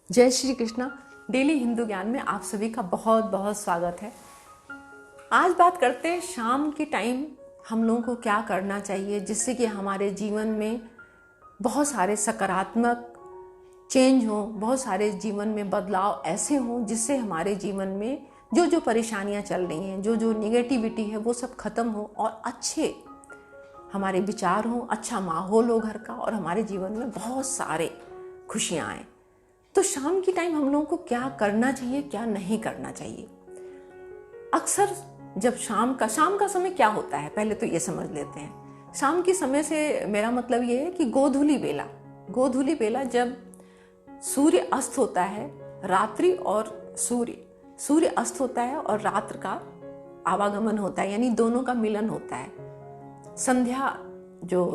जय श्री कृष्णा। डेली हिंदू ज्ञान में आप सभी का बहुत बहुत स्वागत है। आज बात करते हैं शाम के टाइम हम लोगों को क्या करना चाहिए जिससे कि हमारे जीवन में बहुत सारे सकारात्मक चेंज हो, बहुत सारे जीवन में बदलाव ऐसे हों जिससे हमारे जीवन में जो जो परेशानियां चल रही हैं, जो जो निगेटिविटी है वो सब खत्म हो और अच्छे हमारे विचार हों, अच्छा माहौल हो घर का और हमारे जीवन में बहुत सारे खुशियाँ आएँ। तो शाम की टाइम हम लोगों को क्या करना चाहिए, क्या नहीं करना चाहिए। अक्सर जब शाम का समय क्या होता है पहले तो ये समझ लेते हैं। शाम के समय से मेरा मतलब ये है कि गोधूली बेला जब सूर्य अस्त होता है, रात्रि और सूर्य अस्त होता है और रात्र का आवागमन होता है, यानी दोनों का मिलन होता है। संध्या जो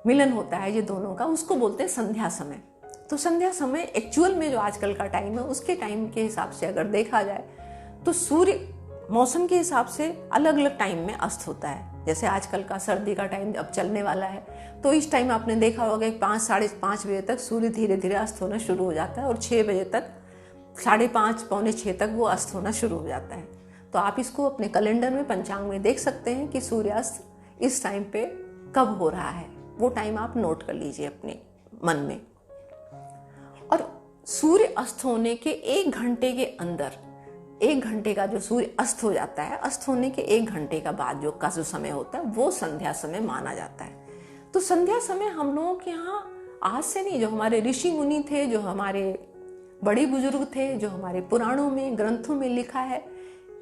मिलन होता है ये दोनों का, उसको बोलते हैं संध्या समय। तो संध्या समय एक्चुअल में जो आजकल का टाइम है उसके टाइम के हिसाब से अगर देखा जाए तो सूर्य मौसम के हिसाब से अलग अलग टाइम में अस्त होता है। जैसे आजकल का सर्दी का टाइम अब चलने वाला है तो इस टाइम आपने देखा होगा कि 5 साढ़े 5 बजे तक सूर्य धीरे धीरे अस्त होना शुरू हो जाता है और 6 बजे तक, 5:30 पौने 6 तक वो अस्त होना शुरू हो जाता है। तो आप इसको अपने कैलेंडर में, पंचांग में देख सकते हैं कि सूर्यास्त इस टाइम पे कब हो रहा है। वो टाइम आप नोट कर लीजिए अपने मन में। और सूर्य अस्त होने के 1 घंटे के अंदर, 1 घंटे का जो सूर्य अस्त हो जाता है, अस्त होने के 1 घंटे का बाद जो समय होता है वो संध्या समय माना जाता है। तो संध्या समय हम लोगों के यहाँ आज से नहीं, जो हमारे ऋषि मुनि थे, जो हमारे बड़े बुजुर्ग थे, जो हमारे पुराणों में, ग्रंथों में लिखा है,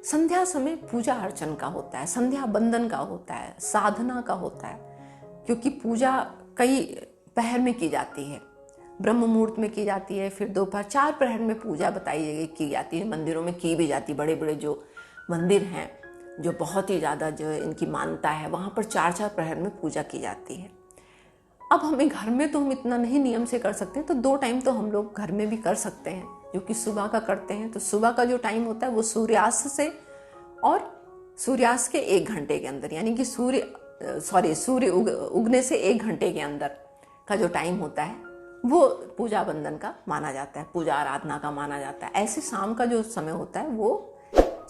संध्या समय पूजा अर्चन का होता है, संध्या बंदन का होता है, साधना का होता है। क्योंकि पूजा कई पहर में की जाती है, ब्रह्म मुहूर्त में की जाती है, फिर दोपहर 4 प्रहर में पूजा बताई की जाती है, मंदिरों में की भी जाती है। बड़े बड़े जो मंदिर हैं, जो बहुत ही ज़्यादा जो इनकी मान्यता है, वहाँ पर 4 प्रहर में पूजा की जाती है। अब हमें घर में तो हम इतना नहीं नियम से कर सकते, तो 2 टाइम तो हम लोग घर में भी कर सकते हैं, जो कि सुबह का करते हैं। तो सुबह का जो टाइम होता है वो सूर्यास्त से और सूर्यास्त के 1 घंटे के अंदर, यानी कि सूर्य उगने से 1 घंटे के अंदर का जो टाइम होता है वो पूजा बंदन का माना जाता है, पूजा आराधना का माना जाता है। ऐसे शाम का जो समय होता है वो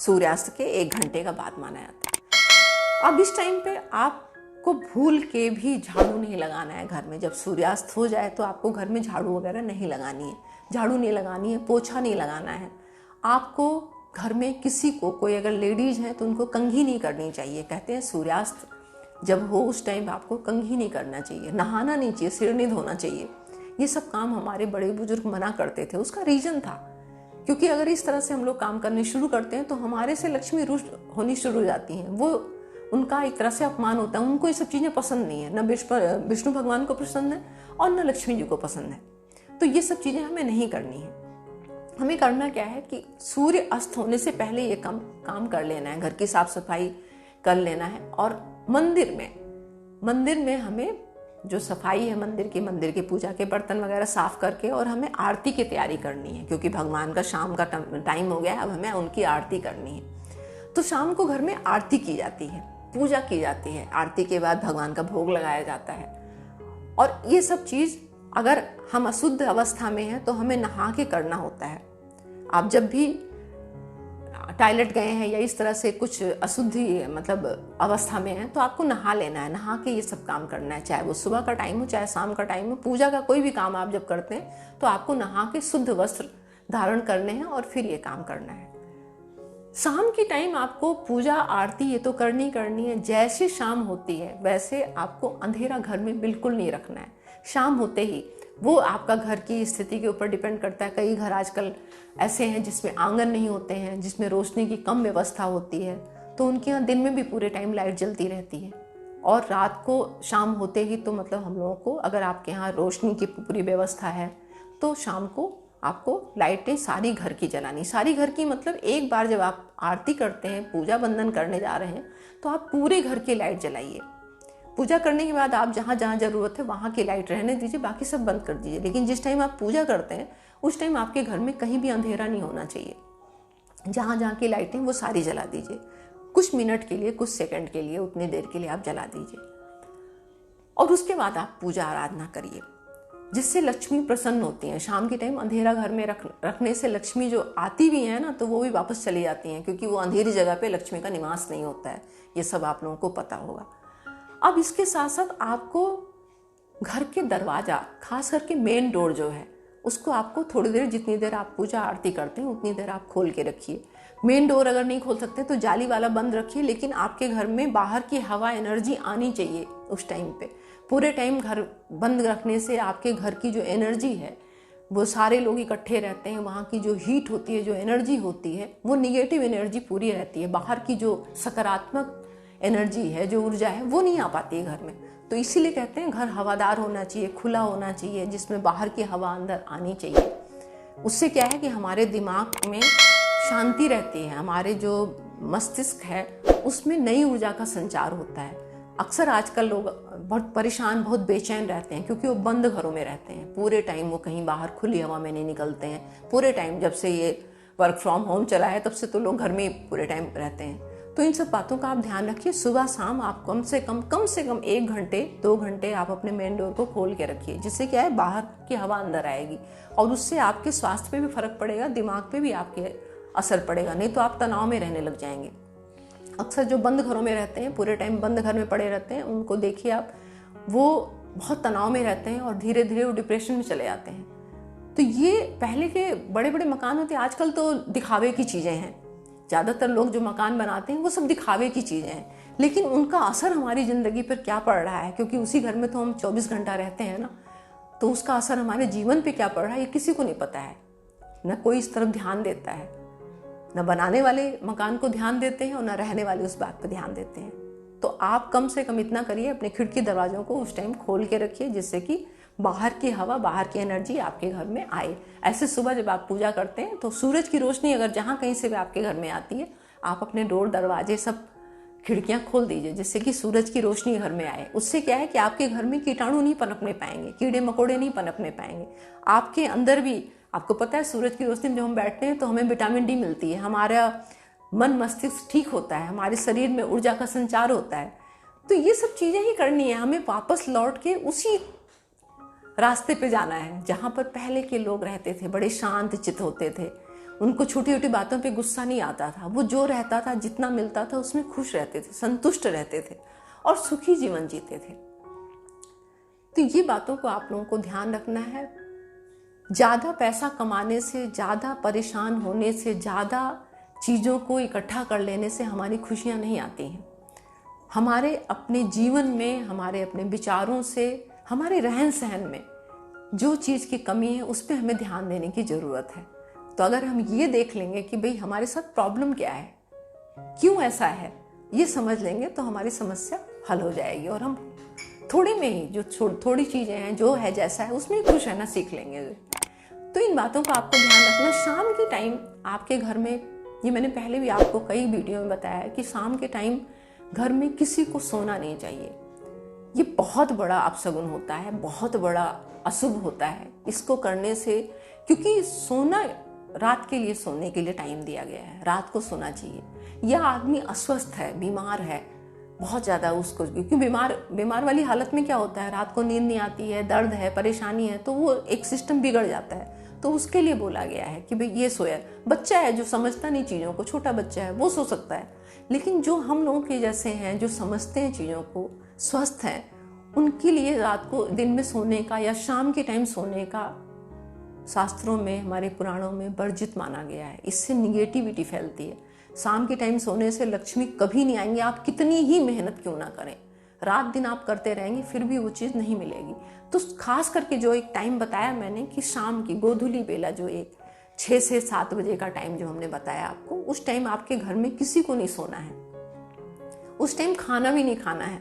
सूर्यास्त के 1 घंटे का बाद माना जाता है। अब इस टाइम पे आपको भूल के भी झाड़ू नहीं लगाना है घर में। जब सूर्यास्त हो जाए तो आपको घर में झाड़ू वगैरह नहीं लगानी है, झाड़ू नहीं लगानी है, पोछा नहीं लगाना है। आपको घर में किसी को, कोई अगर लेडीज हैं तो उनको कंघी नहीं करनी चाहिए। कहते हैं सूर्यास्त जब हो उस टाइम आपको कंघी नहीं करना चाहिए, नहाना नहीं चाहिए, सिर नहीं धोना चाहिए। ये सब काम हमारे बड़े बुजुर्ग मना करते थे। उसका रीजन था क्योंकि अगर इस तरह से हम लोग काम करने शुरू करते हैं तो हमारे से लक्ष्मी रुष्ट होनी शुरू हो जाती हैं। वो उनका एक तरह से अपमान होता है। उनको ये सब चीज़ें पसंद नहीं है, न विष्णु भगवान को पसंद है और न लक्ष्मी जी को पसंद है। तो ये सब चीज़ें हमें नहीं करनी है। हमें करना क्या है कि सूर्य अस्त होने से पहले ये काम कर लेना है, घर की साफ सफाई कर लेना है। और मंदिर में हमें जो सफाई है मंदिर की पूजा के बर्तन वगैरह साफ करके, और हमें आरती की तैयारी करनी है क्योंकि भगवान का शाम का टाइम हो गया है, अब हमें उनकी आरती करनी है। तो शाम को घर में आरती की जाती है, पूजा की जाती है, आरती के बाद भगवान का भोग लगाया जाता है। और ये सब चीज़ अगर हम अशुद्ध अवस्था में हैं तो हमें नहा के करना होता है। आप जब भी टॉयलेट गए हैं या इस तरह से कुछ अशुद्धि मतलब अवस्था में है तो आपको नहा लेना है, नहा के ये सब काम करना है। चाहे वो सुबह का टाइम हो चाहे शाम का टाइम हो, पूजा का कोई भी काम आप जब करते हैं तो आपको नहा के शुद्ध वस्त्र धारण करने हैं और फिर ये काम करना है। शाम की टाइम आपको पूजा आरती ये तो करनी है। जैसे शाम होती है वैसे आपको अंधेरा घर में बिल्कुल नहीं रखना है। शाम होते ही, वो आपका घर की स्थिति के ऊपर डिपेंड करता है। कई घर आजकल ऐसे हैं जिसमें आंगन नहीं होते हैं, जिसमें रोशनी की कम व्यवस्था होती है, तो उनके यहाँ दिन में भी पूरे टाइम लाइट जलती रहती है। और रात को शाम होते ही तो मतलब हम लोगों को, अगर आपके यहाँ रोशनी की पूरी व्यवस्था है तो शाम को आपको लाइटें सारी घर की जलानी, सारी घर की मतलब एक बार जब आप आरती करते हैं, पूजा बंदन करने जा रहे हैं तो आप पूरे घर की लाइट जलाइए। पूजा करने के बाद आप जहाँ जहाँ जरूरत है वहाँ की लाइट रहने दीजिए, बाकी सब बंद कर दीजिए। लेकिन जिस टाइम आप पूजा करते हैं उस टाइम आपके घर में कहीं भी अंधेरा नहीं होना चाहिए। जहाँ जहाँ की लाइटें वो सारी जला दीजिए। कुछ मिनट के लिए, कुछ सेकंड के लिए, उतनी देर के लिए आप जला दीजिए और उसके बाद आप पूजा आराधना करिए। जिससे लक्ष्मी प्रसन्न होती हैं। शाम के टाइम अंधेरा घर में रखने से लक्ष्मी जो आती भी है ना, तो वो भी वापस चली जाती हैं, क्योंकि वो अंधेरी जगह पे लक्ष्मी का निवास नहीं होता है। ये सब आप लोगों को पता होगा। अब इसके साथ साथ आपको घर के दरवाज़ा, खास करके मेन डोर जो है, उसको आपको थोड़ी देर, जितनी देर आप पूजा आरती करते हैं उतनी देर आप खोल के रखिए। मेन डोर अगर नहीं खोल सकते तो जाली वाला बंद रखिए, लेकिन आपके घर में बाहर की हवा, एनर्जी आनी चाहिए उस टाइम पे। पूरे टाइम घर बंद रखने से आपके घर की जो एनर्जी है, वो सारे लोग इकट्ठे रहते हैं, वहाँ की जो हीट होती है, जो एनर्जी होती है, वो निगेटिव एनर्जी पूरी रहती है। बाहर की जो सकारात्मक एनर्जी है, जो ऊर्जा है, वो नहीं आ पाती है घर में। तो इसीलिए कहते हैं घर हवादार होना चाहिए, खुला होना चाहिए, जिसमें बाहर की हवा अंदर आनी चाहिए। उससे क्या है कि हमारे दिमाग में शांति रहती है, हमारे जो मस्तिष्क है उसमें नई ऊर्जा का संचार होता है। अक्सर आजकल लोग बहुत परेशान, बहुत बेचैन रहते हैं, क्योंकि वो बंद घरों में रहते हैं। पूरे टाइम वो कहीं बाहर खुली हवा में नहीं निकलते हैं। पूरे टाइम, जब से ये वर्क फ्रॉम होम चला है तब से तो लोग घर में ही पूरे टाइम रहते हैं। तो इन सब बातों का आप ध्यान रखिए। सुबह शाम आप कम से कम 1 घंटे 2 घंटे आप अपने मेन डोर को खोल के रखिए, जिससे क्या है बाहर की हवा अंदर आएगी, और उससे आपके स्वास्थ्य पे भी फर्क पड़ेगा, दिमाग पे भी आपके असर पड़ेगा। नहीं तो आप तनाव में रहने लग जाएंगे। अक्सर जो बंद घरों में रहते हैं, पूरे टाइम बंद घर में पड़े रहते हैं, उनको देखिए आप, वो बहुत तनाव में रहते हैं और धीरे धीरे वो डिप्रेशन में चले जाते हैं। तो ये पहले के बड़े बड़े मकान होते, आजकल तो दिखावे की चीज़ें हैं। ज़्यादातर लोग जो मकान बनाते हैं वो सब दिखावे की चीज़ें हैं, लेकिन उनका असर हमारी ज़िंदगी पर क्या पड़ रहा है, क्योंकि उसी घर में तो हम 24 घंटा रहते हैं ना, तो उसका असर हमारे जीवन पे क्या पड़ रहा है ये किसी को नहीं पता है। न कोई इस तरफ ध्यान देता है, न बनाने वाले मकान को ध्यान देते हैं और न रहने वाले उस बात पर ध्यान देते हैं। तो आप कम से कम इतना करिए, अपने खिड़की दरवाज़ों को उस टाइम खोल के रखिए, जिससे कि बाहर की हवा, बाहर की एनर्जी आपके घर में आए। ऐसे सुबह जब आप पूजा करते हैं तो सूरज की रोशनी अगर जहाँ कहीं से भी आपके घर में आती है, आप अपने डोर, दरवाजे, सब खिड़कियाँ खोल दीजिए, जिससे कि सूरज की रोशनी घर में आए। उससे क्या है कि आपके घर में कीटाणु नहीं पनपने पाएंगे, कीड़े मकोड़े नहीं पनपने पाएंगे। आपके अंदर भी, आपको पता है सूरज की रोशनी में जब हम बैठते हैं तो हमें विटामिन डी मिलती है, हमारा मन मस्तिष्क ठीक होता है, हमारे शरीर में ऊर्जा का संचार होता है। तो ये सब चीज़ें ही करनी है, हमें वापस लौट के उसी रास्ते पे जाना है जहाँ पर पहले के लोग रहते थे, बड़े शांत चित्त होते थे, उनको छोटी छोटी बातों पे गुस्सा नहीं आता था, वो जो रहता था, जितना मिलता था उसमें खुश रहते थे, संतुष्ट रहते थे और सुखी जीवन जीते थे। तो ये बातों को आप लोगों को ध्यान रखना है। ज़्यादा पैसा कमाने से, ज़्यादा परेशान होने से, ज़्यादा चीज़ों को इकट्ठा कर लेने से हमारी खुशियाँ नहीं आती हैं। हमारे अपने जीवन में, हमारे अपने विचारों से, हमारे रहन सहन में जो चीज़ की कमी है उस पर हमें ध्यान देने की ज़रूरत है। तो अगर हम ये देख लेंगे कि भाई हमारे साथ प्रॉब्लम क्या है, क्यों ऐसा है, ये समझ लेंगे तो हमारी समस्या हल हो जाएगी, और हम थोड़े में ही, जो थोड़ी चीज़ें हैं, जो है जैसा है उसमें खुश रहना सीख लेंगे। तो इन बातों का आपको ध्यान रखना। शाम के टाइम आपके घर में, ये मैंने पहले भी आपको कई वीडियो में बताया है कि शाम के टाइम घर में किसी को सोना नहीं चाहिए। ये बहुत बड़ा अपशगुन होता है, बहुत बड़ा अशुभ होता है इसको करने से, क्योंकि सोना, रात के लिए सोने के लिए टाइम दिया गया है, रात को सोना चाहिए। यह आदमी अस्वस्थ है, बीमार है बहुत ज़्यादा, उसको, क्योंकि बीमार वाली हालत में क्या होता है, रात को नींद नहीं आती है, दर्द है, परेशानी है, तो वो एक सिस्टम बिगड़ जाता है। तो उसके लिए बोला गया है कि भाई ये सोया। बच्चा है जो समझता नहीं चीज़ों को, छोटा बच्चा है, वो सो सकता है, लेकिन जो हम लोगों के जैसे हैं, जो समझते हैं चीज़ों को, स्वस्थ हैं, उनके लिए रात को, दिन में सोने का या शाम के टाइम सोने का शास्त्रों में, हमारे पुराणों में वर्जित माना गया है। इससे निगेटिविटी फैलती है। शाम के टाइम सोने से लक्ष्मी कभी नहीं आएंगी, आप कितनी ही मेहनत क्यों ना करें, रात दिन आप करते रहेंगे फिर भी वो चीज़ नहीं मिलेगी। तो खास करके जो एक टाइम बताया मैंने कि शाम की गोधूली बेला, जो एक 6 से 7 बजे का टाइम जो हमने बताया आपको, उस टाइम आपके घर में किसी को नहीं सोना है, उस टाइम खाना भी नहीं खाना है।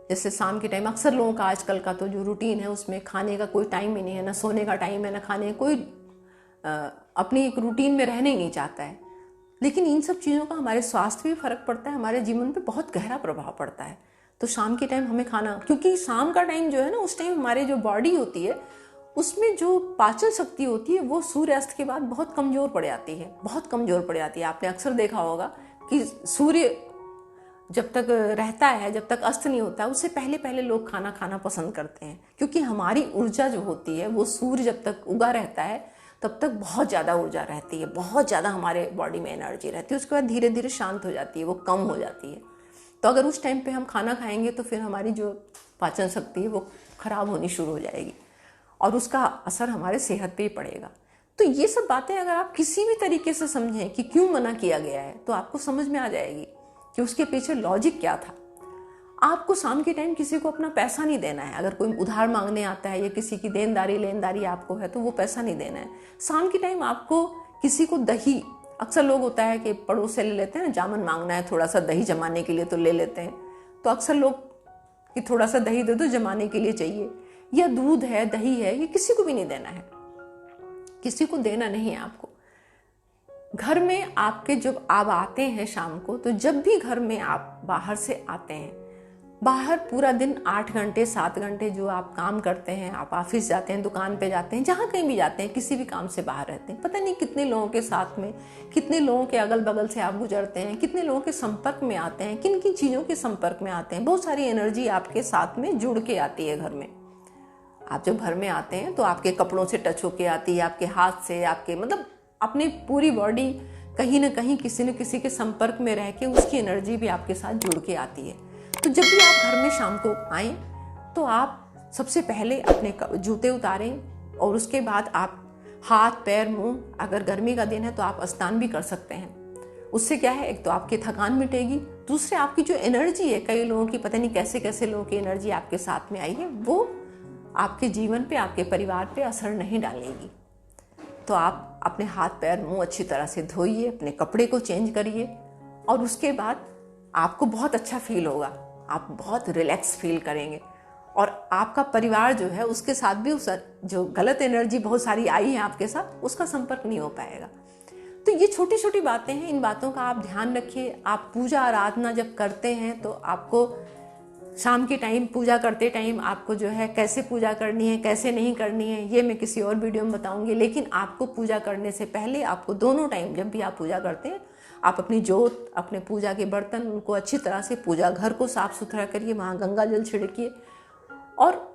जैसे शाम के टाइम अक्सर लोगों का आजकल का तो जो रूटीन है उसमें खाने का कोई टाइम ही नहीं है, ना सोने का टाइम है, ना खाने, कोई अपनी एक रूटीन में रहने ही नहीं चाहता है। लेकिन इन सब चीज़ों का हमारे स्वास्थ्य पे भी फर्क पड़ता है, हमारे जीवन पे बहुत गहरा प्रभाव पड़ता है। तो शाम के टाइम हमें खाना, क्योंकि शाम का टाइम जो है ना, उस टाइम हमारे जो बॉडी होती है उसमें जो पाचन शक्ति होती है वो सूर्यास्त के बाद बहुत कमज़ोर पड़ जाती है, बहुत कमज़ोर पड़ जाती है। आपने अक्सर देखा होगा कि सूर्य जब तक रहता है, जब तक अस्त नहीं होता, उससे पहले पहले लोग खाना खाना पसंद करते हैं, क्योंकि हमारी ऊर्जा जो होती है वो सूर्य जब तक उगा रहता है तब तक बहुत ज़्यादा ऊर्जा रहती है, बहुत ज़्यादा हमारे बॉडी में एनर्जी रहती है। उसके बाद धीरे धीरे शांत हो जाती है, वो कम हो जाती है। तो अगर उस टाइम पे हम खाना खाएंगे तो फिर हमारी जो पाचन शक्ति है वो खराब होनी शुरू हो जाएगी और उसका असर हमारे सेहत पे ही पड़ेगा। तो ये सब बातें अगर आप किसी भी तरीके से समझें कि क्यों मना किया गया है, तो आपको समझ में आ जाएगी कि उसके पीछे लॉजिक क्या था। आपको शाम के टाइम किसी को अपना पैसा नहीं देना है। अगर कोई उधार मांगने आता है या किसी की देनदारी लेनदारी आपको है तो वो पैसा नहीं देना है। शाम के टाइम आपको किसी को दही, अक्सर लोग होता है कि पड़ोस से ले लेते हैं ना, जामन मांगना है थोड़ा सा दही जमाने के लिए तो ले लेते हैं। तो अक्सर लोग कि थोड़ा सा दही दे दो, जमाने के लिए चाहिए, या दूध है, दही है, ये किसी को भी नहीं देना है, किसी को देना नहीं है आपको। घर में आपके जब आप आते हैं शाम को, तो जब भी घर में आप बाहर से आते हैं, बाहर पूरा दिन 8 घंटे 7 घंटे जो आप काम करते हैं, आप ऑफिस जाते हैं, दुकान पे जाते हैं, जहाँ कहीं भी जाते हैं, किसी भी काम से बाहर रहते हैं, पता नहीं कितने लोगों के साथ में, कितने लोगों के अगल बगल से आप गुजरते हैं, कितने लोगों के संपर्क में आते हैं, किन किन चीज़ों के संपर्क में आते हैं। बहुत सारी एनर्जी आपके साथ में जुड़ के आती है घर में। आप जब घर में आते हैं तो आपके कपड़ों से टच होके आती है, आपके हाथ से, आपके मतलब अपनी पूरी बॉडी कहीं ना कहीं किसी न किसी के संपर्क में रह के उसकी एनर्जी भी आपके साथ जुड़ के आती है। तो जब भी आप घर में शाम को आएँ तो आप सबसे पहले अपने जूते उतारें और उसके बाद आप हाथ पैर मुंह, अगर गर्मी का दिन है तो आप स्नान भी कर सकते हैं। उससे क्या है, एक तो आपकी थकान मिटेगी, दूसरे आपकी जो एनर्जी है, कई लोगों की पता नहीं कैसे कैसे लोगों की एनर्जी आपके साथ में आई है, वो आपके जीवन पे, आपके परिवार पे असर नहीं डालेगी। तो आप अपने हाथ पैर मुंह अच्छी तरह से धोइए, अपने कपड़े को चेंज करिए और उसके बाद आपको बहुत अच्छा फील होगा, आप बहुत रिलैक्स फील करेंगे और आपका परिवार जो है उसके साथ भी उस जो गलत एनर्जी बहुत सारी आई है आपके साथ, उसका संपर्क नहीं हो पाएगा। तो ये छोटी छोटी बातें हैं, इन बातों का आप ध्यान रखिए। आप पूजा आराधना जब करते हैं तो आपको शाम के टाइम पूजा करते टाइम आपको जो है कैसे पूजा करनी है, कैसे नहीं करनी है, ये मैं किसी और वीडियो में बताऊंगी। लेकिन आपको पूजा करने से पहले आपको दोनों टाइम जब भी आप पूजा करते हैं, आप अपनी जोत, अपने पूजा के बर्तन, उनको अच्छी तरह से पूजा घर को साफ सुथरा करिए, वहाँ गंगा जल छिड़किए और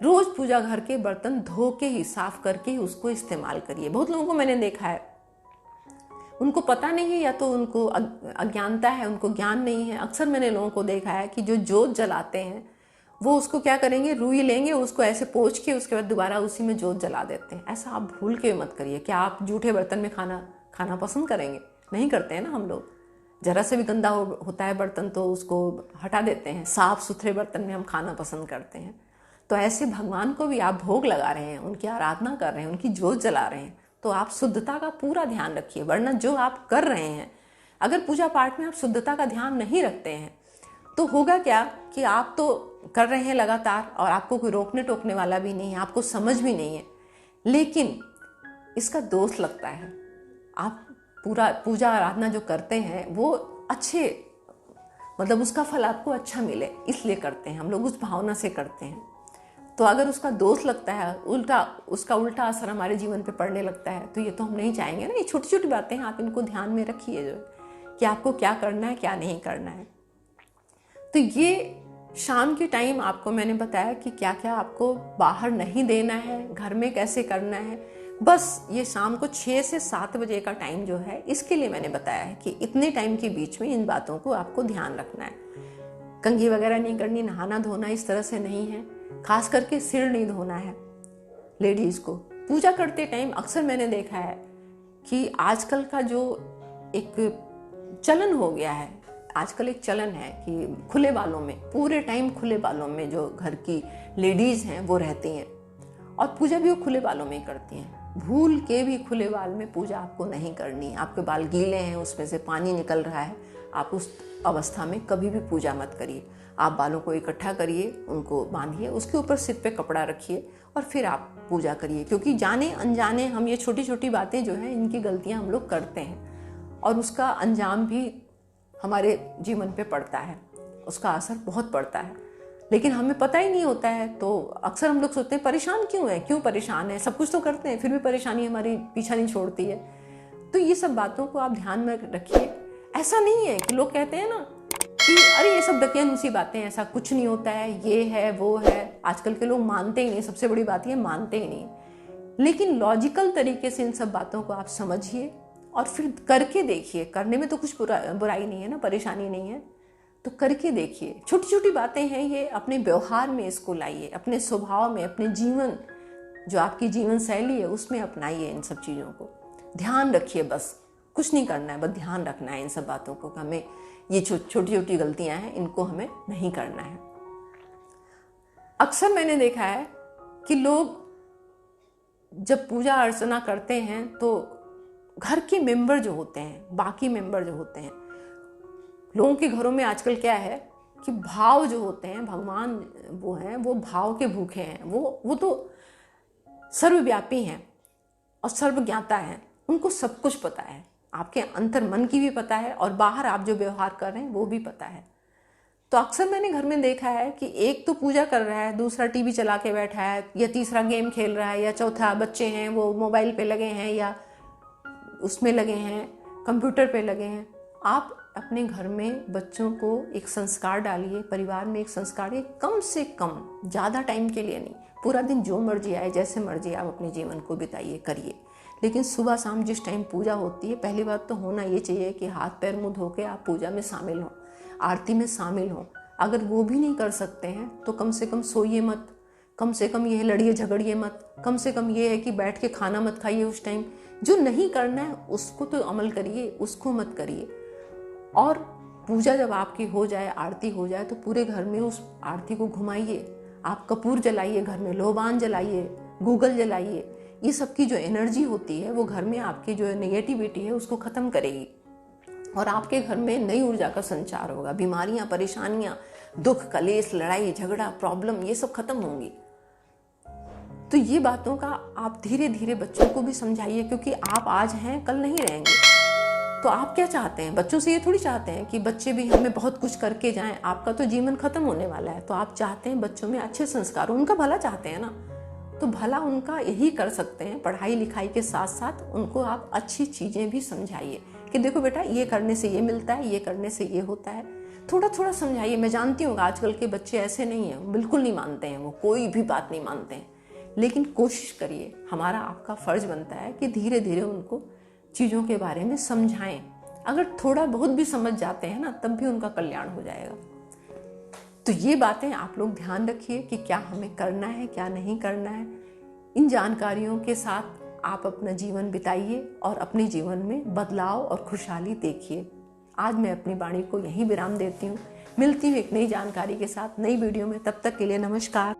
रोज पूजा घर के बर्तन धो के ही, साफ करके ही उसको इस्तेमाल करिए। बहुत लोगों को मैंने देखा है, उनको पता नहीं है या तो उनको अज्ञानता है, उनको ज्ञान नहीं है। अक्सर मैंने लोगों को देखा है कि जो जोत जलाते हैं वो उसको क्या करेंगे, रुई लेंगे, उसको ऐसे पोंछ के उसके बाद दोबारा उसी में जोत जला देते हैं। ऐसा आप भूल के मत करिए। क्या आप जूठे बर्तन में खाना पसंद करेंगे? नहीं करते हैं ना हम लोग। जरा से भी गंदा होता है बर्तन तो उसको हटा देते हैं, साफ सुथरे बर्तन में हम खाना पसंद करते हैं। तो ऐसे भगवान को भी आप भोग लगा रहे हैं, उनकी आराधना कर रहे हैं, उनकी जोत जला रहे हैं, तो आप शुद्धता का पूरा ध्यान रखिए। वरना जो आप कर रहे हैं, अगर पूजा पाठ में आप शुद्धता का ध्यान नहीं रखते हैं तो होगा क्या कि आप तो कर रहे हैं लगातार और आपको कोई रोकने टोकने वाला भी नहीं है, आपको समझ भी नहीं है, लेकिन इसका दोष लगता है। आप पूरा पूजा आराधना जो करते हैं वो अच्छे, मतलब उसका फल आपको अच्छा मिले, इसलिए करते हैं हम लोग, उस भावना से करते हैं। तो अगर उसका दोष लगता है, उसका उल्टा असर हमारे जीवन पे पड़ने लगता है, तो ये तो हम नहीं चाहेंगे ना। ये छोटी छोटी बातें हैं, आप इनको ध्यान में रखिए जो कि आपको क्या करना है, क्या नहीं करना है। तो ये शाम के टाइम आपको मैंने बताया कि क्या क्या आपको बाहर नहीं देना है, घर में कैसे करना है। बस ये शाम को 6 से 7 बजे का टाइम जो है, इसके लिए मैंने बताया है कि इतने टाइम के बीच में इन बातों को आपको ध्यान रखना है। कंघी वगैरह नहीं करनी, नहाना धोना इस तरह से नहीं है, खास करके सिर नहीं धोना है लेडीज को। पूजा करते टाइम अक्सर मैंने देखा है कि आजकल का जो एक चलन हो गया है, आजकल एक चलन है कि खुले बालों में, पूरे टाइम खुले बालों में जो घर की लेडीज हैं वो रहती हैं और पूजा भी वो खुले बालों में ही करती हैं। भूल के भी खुले बाल में पूजा आपको नहीं करनी। आपके बाल गीले हैं, उसमें से पानी निकल रहा है, आप उस अवस्था में कभी भी पूजा मत करिए। आप बालों को इकट्ठा करिए, उनको बांधिए, उसके ऊपर सिर पे कपड़ा रखिए और फिर आप पूजा करिए। क्योंकि जाने अनजाने हम ये छोटी छोटी बातें जो हैं, इनकी गलतियां हम लोग करते हैं और उसका अंजाम भी हमारे जीवन पे पड़ता है, उसका असर बहुत पड़ता है, लेकिन हमें पता ही नहीं होता है। तो अक्सर हम लोग सोचते हैं परेशान क्यों है, क्यों परेशान है, सब कुछ तो करते हैं फिर भी परेशानी हमारी पीछा नहीं छोड़ती है। तो ये सब बातों को आप ध्यान में रखिए। ऐसा नहीं है कि लोग कहते हैं ना कि अरे ये सब दकियानूसी बातें, ऐसा कुछ नहीं होता है, ये है वो है। आजकल के लोग मानते ही नहीं, सबसे बड़ी बात ये मानते ही नहीं। लेकिन लॉजिकल तरीके से इन सब बातों को आप समझिए और फिर करके देखिए। करने में तो कुछ बुराई नहीं है ना, परेशानी नहीं है, तो करके देखिए। छोटी छोटी बातें हैं ये, अपने व्यवहार में इसको लाइए, अपने स्वभाव में, अपने जीवन, जो आपकी जीवन शैली है उसमें अपनाइए इन सब चीज़ों को। ध्यान रखिए, बस कुछ नहीं करना है, बस ध्यान रखना है इन सब बातों को कि हमें ये छोटी छोटी गलतियां हैं, इनको हमें नहीं करना है। अक्सर मैंने देखा है कि लोग जब पूजा अर्चना करते हैं तो घर के मेंबर जो होते हैं, बाकी मेंबर जो होते हैं, लोगों के घरों में आजकल क्या है कि भाव जो होते हैं, भगवान वो हैं, वो भाव के भूखे हैं। वो तो सर्वव्यापी हैं और सर्वज्ञाता हैं, उनको सब कुछ पता है। आपके अंतर मन की भी पता है और बाहर आप जो व्यवहार कर रहे हैं वो भी पता है। तो अक्सर मैंने घर में देखा है कि एक तो पूजा कर रहा है, दूसरा टीवी चला के बैठा है, या तीसरा गेम खेल रहा है, या चौथा बच्चे हैं वो मोबाइल पे लगे हैं या उसमें लगे हैं, कंप्यूटर पे लगे हैं। आप अपने घर में बच्चों को एक संस्कार डालिए, परिवार में एक संस्कार, कम से कम, ज़्यादा टाइम के लिए नहीं, पूरा दिन जो मर्जी आए, जैसे मर्जी आप अपने जीवन को बिताइए, करिए। लेकिन सुबह शाम जिस टाइम पूजा होती है, पहली बात तो होना ये चाहिए कि हाथ पैर मुंह धो के आप पूजा में शामिल हों, आरती में शामिल हों। अगर वो भी नहीं कर सकते हैं तो कम से कम सोइए मत, कम से कम ये लड़िए झगड़िए मत, कम से कम ये है कि बैठ के खाना मत खाइए उस टाइम। जो नहीं करना है उसको तो अमल करिए, उसको मत करिए। और पूजा जब आपकी हो जाए, आरती हो जाए, तो पूरे घर में उस आरती को घुमाइए। आप कपूर जलाइए, घर में लोबान जलाइए, गूगल जलाइए। ये सब की जो एनर्जी होती है वो घर में आपकी जो नेगेटिविटी है उसको ख़त्म करेगी और आपके घर में नई ऊर्जा का संचार होगा। बीमारियां, परेशानियां, दुख, कलेश, लड़ाई झगड़ा, प्रॉब्लम, ये सब खत्म होंगी। तो ये बातों का आप धीरे धीरे बच्चों को भी समझाइए, क्योंकि आप आज हैं कल नहीं रहेंगे। तो आप क्या चाहते हैं? बच्चों से ये थोड़ी चाहते हैं कि बच्चे भी हमें बहुत कुछ करके जाएं। आपका तो जीवन खत्म होने वाला है, तो आप चाहते हैं बच्चों में अच्छे संस्कार, उनका भला चाहते हैं ना। तो भला उनका यही कर सकते हैं, पढ़ाई लिखाई के साथ साथ उनको आप अच्छी चीज़ें भी समझाइए कि देखो बेटा, ये करने से ये मिलता है, ये करने से ये होता है। थोड़ा थोड़ा समझाइए। मैं जानती हूँ आजकल के बच्चे ऐसे नहीं हैं, बिल्कुल नहीं मानते हैं, वो कोई भी बात नहीं मानते हैं। लेकिन कोशिश करिए, हमारा आपका फ़र्ज बनता है कि धीरे धीरे उनको चीज़ों के बारे में समझाएं। अगर थोड़ा बहुत भी समझ जाते हैं ना, तब भी उनका कल्याण हो जाएगा। तो ये बातें आप लोग ध्यान रखिए कि क्या हमें करना है, क्या नहीं करना है। इन जानकारियों के साथ आप अपना जीवन बिताइए और अपने जीवन में बदलाव और खुशहाली देखिए। आज मैं अपनी वाणी को यहीं विराम देती हूँ। मिलती हूँ एक नई जानकारी के साथ, नई वीडियो में। तब तक के लिए नमस्कार।